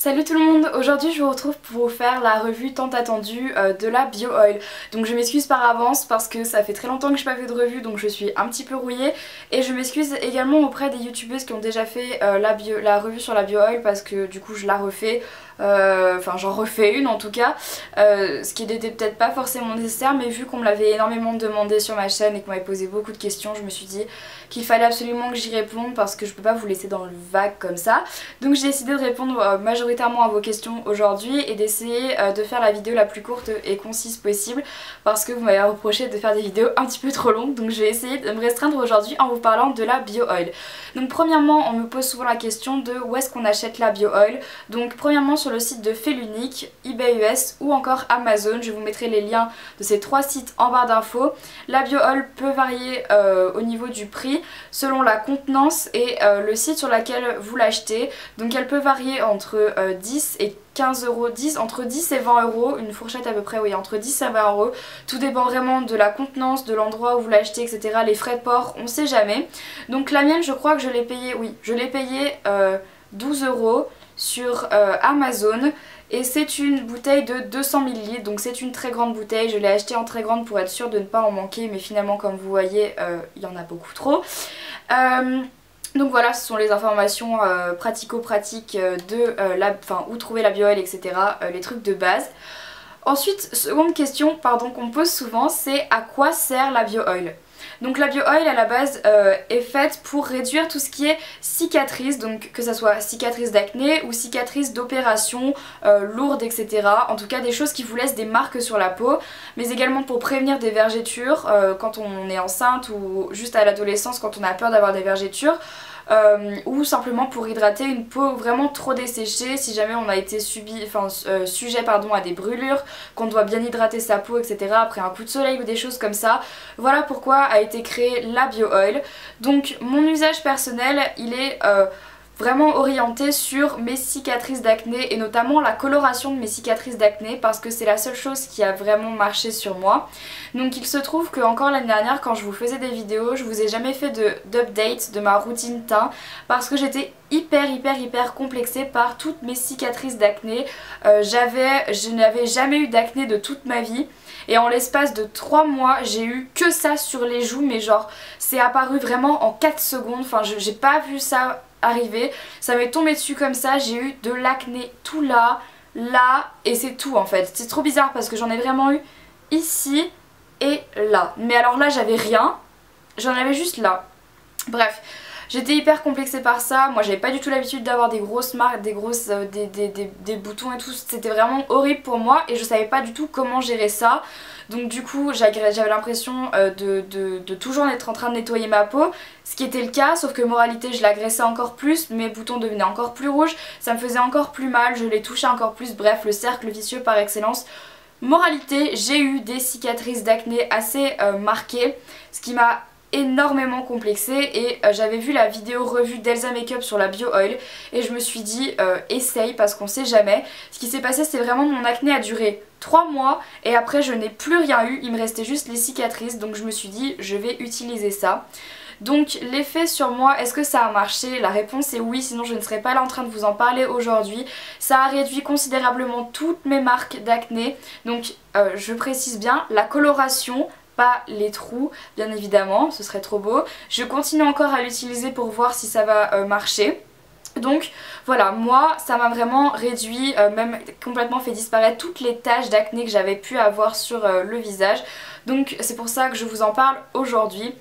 Salut tout le monde, aujourd'hui je vous retrouve pour vous faire la revue tant attendue de la Bio Oil. Donc je m'excuse par avance parce que ça fait très longtemps que je n'ai pas fait de revue, donc je suis un petit peu rouillée. Et je m'excuse également auprès des youtubeuses qui ont déjà fait la revue sur la Bio Oil parce que du coup je la refais. Enfin j'en refais une en tout cas, ce qui n'était peut-être pas forcément nécessaire, mais vu qu'on me l'avait énormément demandé sur ma chaîne et qu'on m'avait posé beaucoup de questions, je me suis dit qu'il fallait absolument que j'y réponde parce que je peux pas vous laisser dans le vague comme ça. Donc j'ai décidé de répondre majoritairement à vos questions aujourd'hui et d'essayer de faire la vidéo la plus courte et concise possible parce que vous m'avez reproché de faire des vidéos un petit peu trop longues, donc je vais essayer de me restreindre aujourd'hui en vous parlant de la Bio Oil. Donc premièrement, on me pose souvent la question de où est-ce qu'on achète la Bio Oil. Donc premièrement sur le site de Felunique, eBay US ou encore Amazon. Je vous mettrai les liens de ces trois sites en barre d'infos. La Bio Oil peut varier au niveau du prix selon la contenance et le site sur lequel vous l'achetez. Donc elle peut varier entre 10 et 15 euros, entre 10 et 20 euros, une fourchette à peu près, oui, entre 10 et 20 euros. Tout dépend vraiment de la contenance, de l'endroit où vous l'achetez, etc. Les frais de port, on sait jamais. Donc la mienne, je crois que je l'ai payée, oui, je l'ai payée 12 euros sur Amazon. Et c'est une bouteille de 200 ml, donc c'est une très grande bouteille. Je l'ai achetée en très grande pour être sûre de ne pas en manquer, mais finalement, comme vous voyez, il y en a beaucoup trop. Donc voilà, ce sont les informations pratico-pratiques de où trouver la Bio Oil, etc. Les trucs de base. Ensuite, seconde question qu'on me pose souvent, c'est à quoi sert la Bio Oil? Donc la Bio Oil à la base est faite pour réduire tout ce qui est cicatrices, donc que ça soit cicatrices d'acné ou cicatrices d'opérations lourdes, etc. En tout cas des choses qui vous laissent des marques sur la peau, mais également pour prévenir des vergetures quand on est enceinte ou juste à l'adolescence quand on a peur d'avoir des vergetures. Ou simplement pour hydrater une peau vraiment trop desséchée si jamais on a été sujet à des brûlures, qu'on doit bien hydrater sa peau, etc. après un coup de soleil ou des choses comme ça. Voilà pourquoi a été créée la Bio Oil. Donc mon usage personnel, il est vraiment orientée sur mes cicatrices d'acné et notamment la coloration de mes cicatrices d'acné parce que c'est la seule chose qui a vraiment marché sur moi. Donc il se trouve que encore l'année dernière quand je vous faisais des vidéos, je vous ai jamais fait d'update de ma routine teint parce que j'étais hyper complexée par toutes mes cicatrices d'acné. Je n'avais jamais eu d'acné de toute ma vie. Et en l'espace de 3 mois, j'ai eu que ça sur les joues, mais genre c'est apparu vraiment en 4 secondes. Enfin, j'ai pas vu ça arriver. Ça m'est tombé dessus comme ça. J'ai eu de l'acné tout là, et c'est tout en fait. C'est trop bizarre parce que j'en ai vraiment eu ici et là. Mais alors là, j'avais rien. J'en avais juste là. Bref. J'étais hyper complexée par ça, moi j'avais pas du tout l'habitude d'avoir des grosses marques, des boutons et tout, c'était vraiment horrible pour moi et je savais pas du tout comment gérer ça. Donc du coup j'avais l'impression de toujours être en train de nettoyer ma peau, ce qui était le cas, sauf que moralité je l'agressais encore plus, mes boutons devenaient encore plus rouges, ça me faisait encore plus mal, je les touchais encore plus, bref le cercle vicieux par excellence. Moralité, j'ai eu des cicatrices d'acné assez marquées, ce qui m'a énormément complexée et j'avais vu la vidéo revue d'Elsa Makeup sur la Bio Oil et je me suis dit essaye parce qu'on sait jamais. Ce qui s'est passé c'est vraiment mon acné a duré 3 mois et après je n'ai plus rien eu, il me restait juste les cicatrices donc je me suis dit je vais utiliser ça. Donc l'effet sur moi, est-ce que ça a marché? La réponse est oui, sinon je ne serais pas là en train de vous en parler aujourd'hui. Ça a réduit considérablement toutes mes marques d'acné, donc je précise bien la coloration, pas les trous bien évidemment, ce serait trop beau. Je continue encore à l'utiliser pour voir si ça va marcher. Donc voilà, moi ça m'a vraiment réduit, même complètement fait disparaître toutes les taches d'acné que j'avais pu avoir sur le visage. Donc c'est pour ça que je vous en parle aujourd'hui.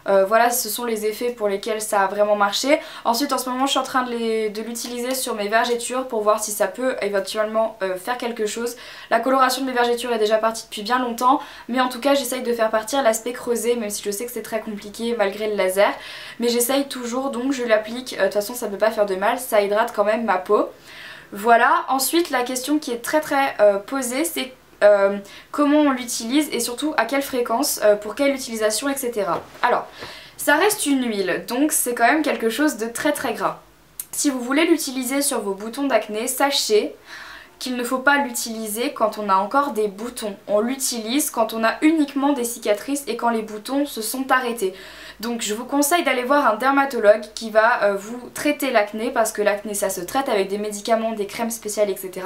Voilà, ce sont les effets pour lesquels ça a vraiment marché. Ensuite en ce moment je suis en train de l'utiliser sur mes vergetures pour voir si ça peut éventuellement faire quelque chose. La coloration de mes vergetures est déjà partie depuis bien longtemps, mais en tout cas j'essaye de faire partir l'aspect creusé, même si je sais que c'est très compliqué malgré le laser. Mais j'essaye toujours, donc je l'applique, de toute façon ça peut pas faire de mal, ça hydrate quand même ma peau. Voilà, ensuite la question qui est très posée c'est comment on l'utilise et surtout à quelle fréquence, pour quelle utilisation, etc. Alors, ça reste une huile, donc c'est quand même quelque chose de très gras. Si vous voulez l'utiliser sur vos boutons d'acné, sachez qu'il ne faut pas l'utiliser quand on a encore des boutons. On l'utilise quand on a uniquement des cicatrices et quand les boutons se sont arrêtés. Donc je vous conseille d'aller voir un dermatologue qui va vous traiter l'acné, parce que l'acné ça se traite avec des médicaments, des crèmes spéciales, etc.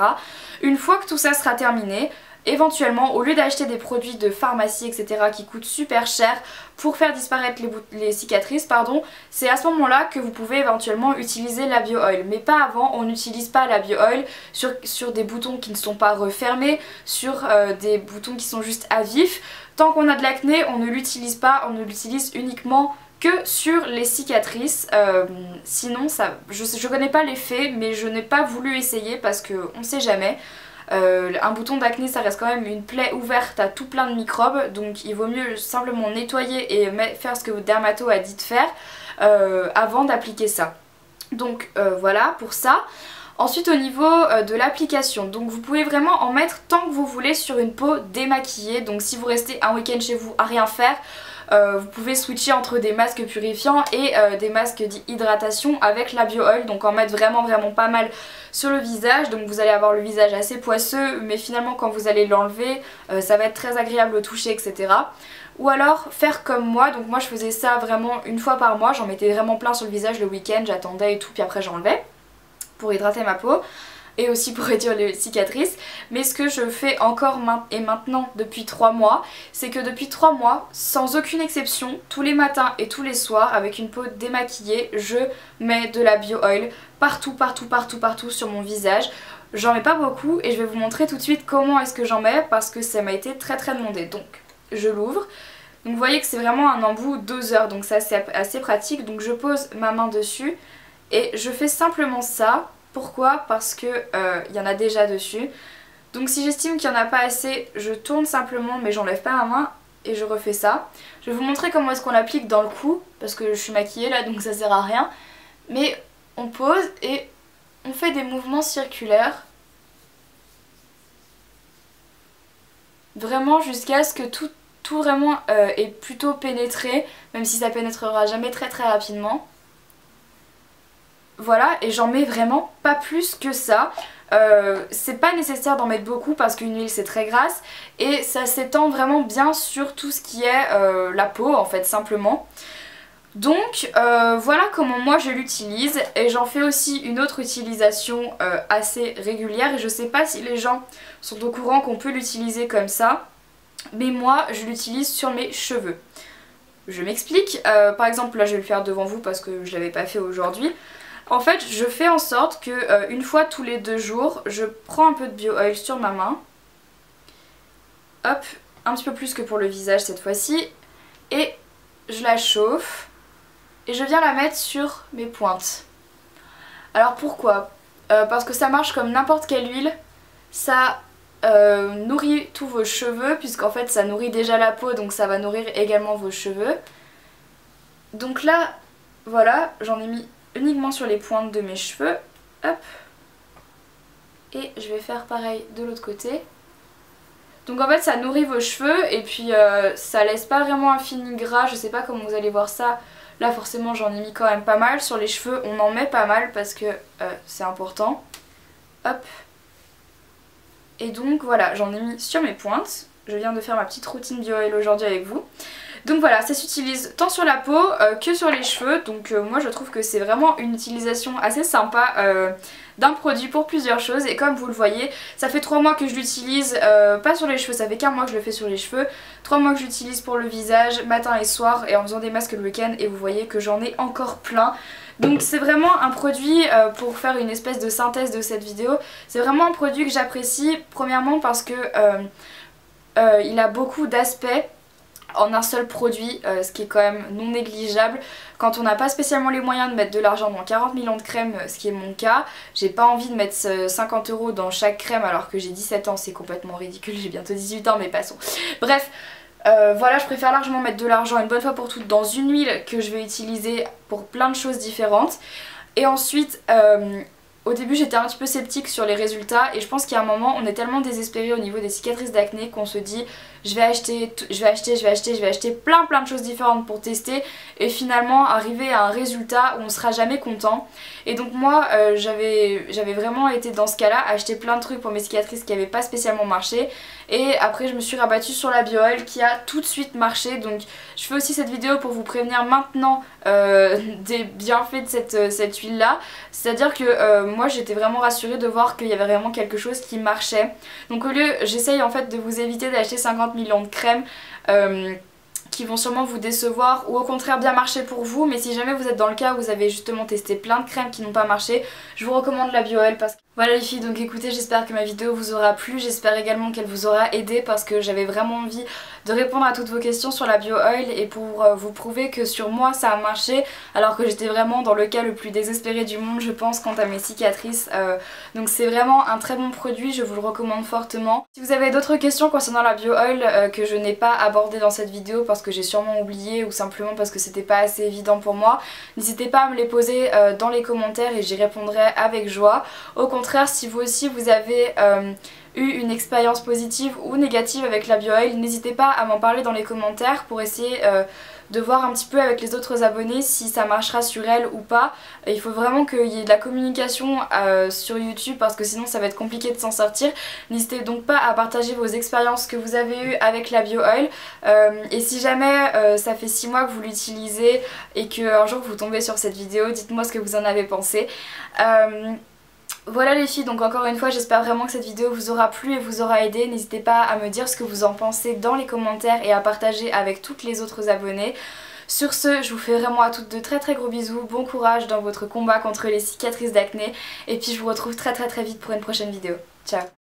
Une fois que tout ça sera terminé, éventuellement, au lieu d'acheter des produits de pharmacie, etc. qui coûtent super cher pour faire disparaître les cicatrices, c'est à ce moment-là que vous pouvez éventuellement utiliser la bio-oil. Mais pas avant, on n'utilise pas la bio-oil sur des boutons qui ne sont pas refermés, sur des boutons qui sont juste à vif. Tant qu'on a de l'acné, on ne l'utilise pas, on ne l'utilise uniquement que sur les cicatrices. Sinon, je connais pas l'effet, mais je n'ai pas voulu essayer parce qu'on sait jamais. Un bouton d'acné ça reste quand même une plaie ouverte à tout plein de microbes, donc il vaut mieux simplement nettoyer et faire ce que votre dermato a dit de faire avant d'appliquer ça. Donc voilà pour ça. Ensuite au niveau de l'application, donc vous pouvez vraiment en mettre tant que vous voulez sur une peau démaquillée. Donc si vous restez un week-end chez vous à rien faire, vous pouvez switcher entre des masques purifiants et des masques d'hydratation avec la bio-oil, donc en mettre vraiment pas mal sur le visage. Donc vous allez avoir le visage assez poisseux, mais finalement quand vous allez l'enlever ça va être très agréable au toucher, etc. Ou alors faire comme moi, donc moi je faisais ça vraiment une fois par mois, j'en mettais vraiment plein sur le visage le week-end, j'attendais et tout, puis après j'enlevais pour hydrater ma peau et aussi pour réduire les cicatrices. Mais ce que je fais encore maintenant depuis 3 mois, c'est que depuis 3 mois, sans aucune exception, tous les matins et tous les soirs, avec une peau démaquillée, je mets de la bio-oil partout sur mon visage. J'en mets pas beaucoup et je vais vous montrer tout de suite comment est-ce que j'en mets, parce que ça m'a été très demandé. Donc je l'ouvre. Donc vous voyez que c'est vraiment un embout doseur, donc ça c'est assez pratique. Donc je pose ma main dessus et je fais simplement ça. Pourquoi? Parce que y en a déjà dessus. Donc si j'estime qu'il n'y en a pas assez, je tourne simplement, mais j'enlève pas ma main et je refais ça. Je vais vous montrer comment est-ce qu'on l'applique dans le cou, parce que je suis maquillée là donc ça sert à rien. Mais on pose et on fait des mouvements circulaires. Vraiment jusqu'à ce que tout vraiment est plutôt pénétré, même si ça pénétrera jamais très rapidement. Voilà, et j'en mets vraiment pas plus que ça. C'est pas nécessaire d'en mettre beaucoup parce qu'une huile c'est très grasse et ça s'étend vraiment bien sur tout ce qui est la peau en fait, simplement. Donc voilà comment moi je l'utilise, et j'en fais aussi une autre utilisation assez régulière, et je sais pas si les gens sont au courant qu'on peut l'utiliser comme ça, mais moi je l'utilise sur mes cheveux. Je m'explique, par exemple là je vais le faire devant vous parce que je l'avais pas fait aujourd'hui. En fait je fais en sorte que une fois tous les 2 jours je prends un peu de bio-oil sur ma main, hop, un petit peu plus que pour le visage cette fois-ci, et je la chauffe et je viens la mettre sur mes pointes. Alors pourquoi? Parce que ça marche comme n'importe quelle huile, ça nourrit tous vos cheveux, puisqu'en fait ça nourrit déjà la peau, donc ça va nourrir également vos cheveux. Donc là, voilà, j'en ai mis uniquement sur les pointes de mes cheveux, hop, et je vais faire pareil de l'autre côté. Donc en fait ça nourrit vos cheveux et puis ça laisse pas vraiment un fini gras, je sais pas comment vous allez voir ça. Là forcément j'en ai mis quand même pas mal, sur les cheveux on en met pas mal parce que c'est important. Hop. Et donc voilà, j'en ai mis sur mes pointes. Je viens de faire ma petite routine bio-oil aujourd'hui avec vous. Donc voilà, ça s'utilise tant sur la peau que sur les cheveux. Donc moi je trouve que c'est vraiment une utilisation assez sympa d'un produit pour plusieurs choses. Et comme vous le voyez, ça fait 3 mois que je l'utilise, pas sur les cheveux, ça fait qu'1 mois que je le fais sur les cheveux. 3 mois que je l'utilise pour le visage, matin et soir, et en faisant des masques le week-end. Et vous voyez que j'en ai encore plein. Donc c'est vraiment un produit, pour faire une espèce de synthèse de cette vidéo, c'est vraiment un produit que j'apprécie. Premièrement parce que il a beaucoup d'aspects en un seul produit, ce qui est quand même non négligeable. Quand on n'a pas spécialement les moyens de mettre de l'argent dans 40 millions de crèmes, ce qui est mon cas, j'ai pas envie de mettre 50 € dans chaque crème alors que j'ai 17 ans, c'est complètement ridicule, j'ai bientôt 18 ans mais passons. Bref, voilà, je préfère largement mettre de l'argent une bonne fois pour toutes dans une huile que je vais utiliser pour plein de choses différentes. Et ensuite, Au début j'étais un petit peu sceptique sur les résultats et je pense qu'à un moment on est tellement désespéré au niveau des cicatrices d'acné qu'on se dit je vais acheter plein de choses différentes pour tester et finalement arriver à un résultat où on sera jamais content. Et donc moi j'avais vraiment été dans ce cas là, acheter plein de trucs pour mes cicatrices qui n'avaient pas spécialement marché et après je me suis rabattue sur la Bioil qui a tout de suite marché. Donc je fais aussi cette vidéo pour vous prévenir maintenant des bienfaits de cette huile là, c'est à dire que moi j'étais vraiment rassurée de voir qu'il y avait vraiment quelque chose qui marchait. Donc au lieu, j'essaye en fait de vous éviter d'acheter 50 millions de crèmes qui vont sûrement vous décevoir ou au contraire bien marcher pour vous, mais si jamais vous êtes dans le cas où vous avez justement testé plein de crèmes qui n'ont pas marché, je vous recommande la Bioil parce que voilà les filles, donc écoutez, j'espère que ma vidéo vous aura plu, j'espère également qu'elle vous aura aidé parce que j'avais vraiment envie de répondre à toutes vos questions sur la Bioil et pour vous prouver que sur moi ça a marché alors que j'étais vraiment dans le cas le plus désespéré du monde je pense quant à mes cicatrices. Donc c'est vraiment un très bon produit, je vous le recommande fortement. Si vous avez d'autres questions concernant la Bioil que je n'ai pas abordé dans cette vidéo parce que j'ai sûrement oublié ou simplement parce que c'était pas assez évident pour moi, n'hésitez pas à me les poser dans les commentaires et j'y répondrai avec joie. Au contraire, si vous aussi vous avez eu une expérience positive ou négative avec la Bioil, n'hésitez pas à m'en parler dans les commentaires pour essayer de voir un petit peu avec les autres abonnés si ça marchera sur elle ou pas. Et il faut vraiment qu'il y ait de la communication sur YouTube parce que sinon ça va être compliqué de s'en sortir. N'hésitez donc pas à partager vos expériences que vous avez eues avec la Bioil et si jamais ça fait 6 mois que vous l'utilisez et qu'un jour vous tombez sur cette vidéo, dites-moi ce que vous en avez pensé. Voilà les filles, donc encore une fois j'espère vraiment que cette vidéo vous aura plu et vous aura aidé. N'hésitez pas à me dire ce que vous en pensez dans les commentaires et à partager avec toutes les autres abonnées. Sur ce, je vous fais vraiment à toutes de très gros bisous, bon courage dans votre combat contre les cicatrices d'acné et puis je vous retrouve très vite pour une prochaine vidéo. Ciao.